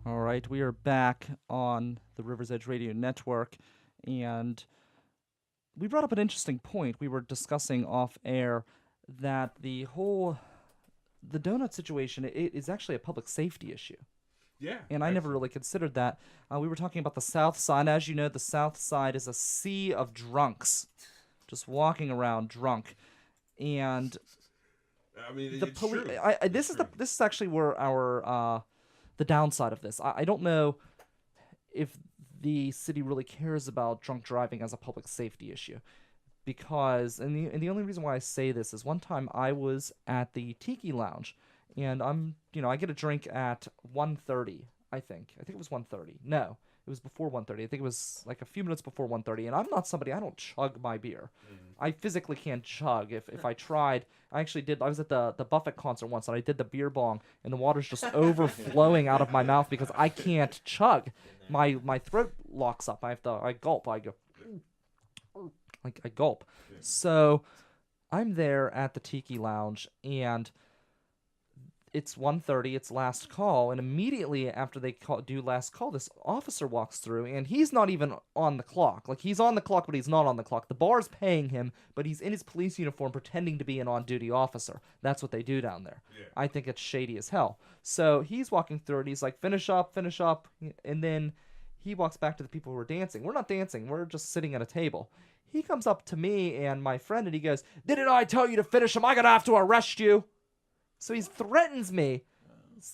All right, we are back on the River's Edge Radio Network, and we brought up an interesting point. We were discussing off air that the donut situation is actually a public safety issue, Yeah, and I never actually. really considered that. We were talking about the South Side. As you know, the South Side is a sea of drunks, just walking around drunk, and I mean, the it's police. true. It's This is true. this is actually where our the downside of this. I don't know if the city really cares about drunk driving as a public safety issue. Because and the only reason why I say this is one time I was at the Tiki Lounge, and I get a drink at 1:30. I think it was 1:30. No, it was before 1:30. I think it was like a few minutes before 1:30. And I'm not somebody, I don't chug my beer. I physically can't chug. If I tried, I actually did. I was at the Buffett concert once, and I did the beer bong, and the water's just overflowing out of my mouth because I can't chug. My throat locks up. I gulp. I go like I gulp. Yeah. So I'm there at the Tiki Lounge, and it's 1:30. It's last call, and immediately after they do last call, this officer walks through, and he's not even on the clock. Like, he's on the clock, but he's not on the clock. The bar's paying him, but he's in his police uniform pretending to be an on-duty officer. That's what they do down there. Yeah. I think it's shady as hell. So he's walking through, and he's like, finish up, and then he walks back to the people who are dancing. We're not dancing. We're just sitting at a table. He comes up to me and my friend, and he goes, "Didn't I tell you to finish him? I'm gonna have to arrest you." So he threatens me.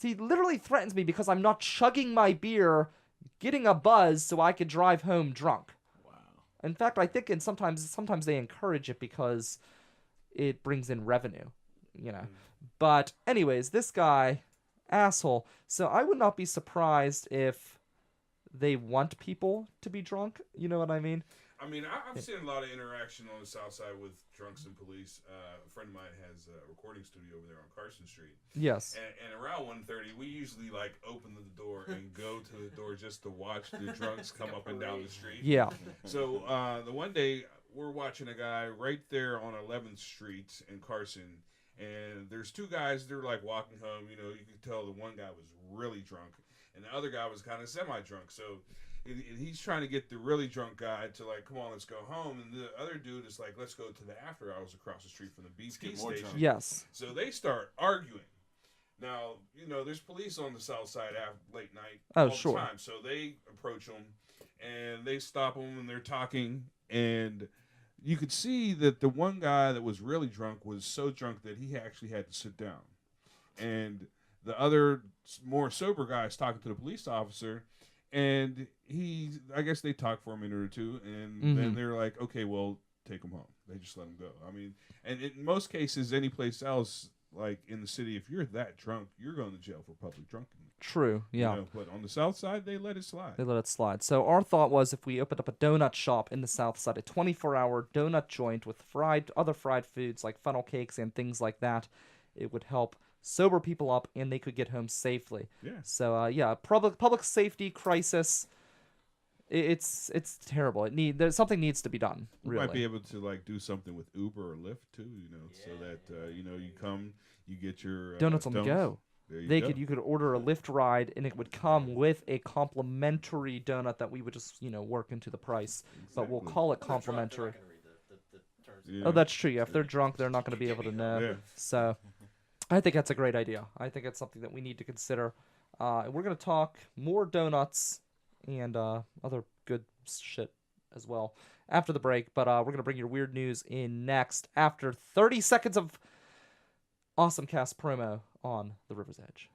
He literally threatens me because I'm not chugging my beer, getting a buzz so I could drive home drunk. Wow. In fact, I think, and sometimes they encourage it because it brings in revenue, you know. But anyways, this guy, asshole. So I would not be surprised if they want people to be drunk. You know what I mean? I mean, I've seen a lot of interaction on the south side with drunks and police. A friend of mine has a recording studio over there on Carson Street. Yes. And around 1:30, we usually like open the door and go to the door just to watch the drunks come up and down the street. Yeah. So the one day we're watching a guy right there on 11th Street in Carson, and there's two guys. They're like walking home. You know, you could tell the one guy was really drunk, and the other guy was kind of semi-drunk. So and he's trying to get the really drunk guy to like, come on, let's go home. And the other dude is like, let's go to the after hours across the street from the BP station. Yes. So they start arguing. Now, you know, there's police on the south side late night Oh, all sure. the time. So they approach them and they stop them and they're talking. And you could see that the one guy that was really drunk was so drunk that he actually had to sit down. And the other more sober guy is talking to the police officer, and I guess they talk for a minute or two, and then they're like, okay, well, take him home. They just let him go. I mean, and in most cases, any place else, like in the city, if you're that drunk, you're going to jail for public drunkenness. True. Yeah. You know, but on the south side, they let it slide. They let it slide. So our thought was if we opened up a donut shop in the south side, a 24-hour donut joint with other fried foods like funnel cakes and things like that, it would help sober people up and they could get home safely. Yeah. So yeah, public safety crisis. It's terrible. Something needs to be done. We Really. might be able to like do something with Uber or Lyft too, you know, so that you know, you come, you get your Donuts on the go. There you go. You could order a Lyft ride and it would come with a complimentary donut that we would just work into the price, but we'll Exactly. call it If they're drunk, complimentary. They're not going to read the terms. Yeah. Oh, that's true. Yeah, if they're drunk, they're not going to be able to know. Yeah. So, I think that's a great idea. I think it's something that we need to consider. We're going to talk more donuts and other good shit as well after the break. But we're going to bring your weird news in next after 30 seconds of awesome cast promo on the River's Edge.